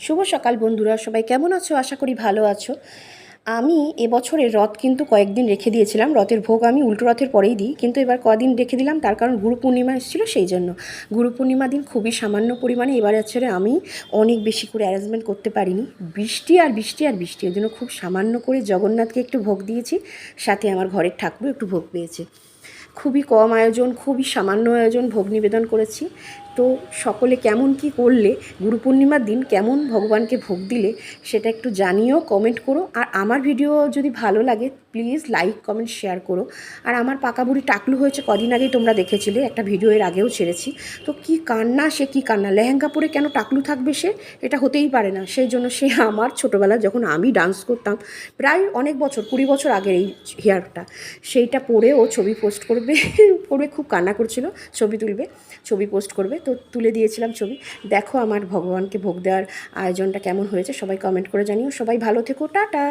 শুভ সকাল বন্ধুরা, সবাই কেমন আছো? আশা করি ভালো আছো। আমি এবছরের রথ কিন্তু কয়েকদিন রেখে দিয়েছিলাম। রথের ভোগ আমি উল্টো রথের পরেই দিই, কিন্তু এবার কদিন রেখে দিলাম তার কারণ গুরু পূর্ণিমা এসেছিলো সেই জন্য। গুরু পূর্ণিমা দিন খুবই সামান্য পরিমাণে এবার হচ্ছে আমি অনেক বেশি করে অ্যারেঞ্জমেন্ট করতে পারিনি। বৃষ্টি আর বৃষ্টি আর বৃষ্টি, ওই জন্য খুব সামান্য করে জগন্নাথকে একটু ভোগ দিয়েছি, সাথে আমার ঘরের ঠাকুরও একটু ভোগ পেয়েছে। খুবই কম আয়োজন, খুবই সামান্য আয়োজন, ভোগ নিবেদন করেছি। তো সকলে কেমন কি করলে, গুরু পূর্ণিমার দিন কেমন ভগবানকে ভোগ দিলে সেটা একটু জানিও, কমেন্ট করো। আর আমার ভিডিও যদি ভালো লাগে প্লিজ লাইক কমেন্ট শেয়ার করো। আর আমার পাকা বুড়ি টাকলু হয়েছে কদিন আগেই, তোমরা দেখেছিলে একটা ভিডিও, এর আগেও ছেড়েছি। তো কি কান্না, সে কি কান্না, লেহেঙ্গা পরে কেন টাকলু থাকবে সে? এটা হতেই পারে না। সেই জন্য সে আমার ছোটোবেলায় যখন আমি ডান্স করতাম, প্রায় অনেক বছর, 20 বছর আগের এই হেয়ারটা, সেইটা পরে ও ছবি পোস্ট করবে পরে খুব কান্না করছিল, ছবি তুলবে, ছবি পোস্ট করবে। তো তুলে দিয়েছিলাম ছবি। দেখো আমার ভগবানকে ভোগ দেওয়ার আয়োজনটা কেমন হয়েছে, সবাই কমেন্ট করে জানিও। সবাই ভালো থেকো, টাটা।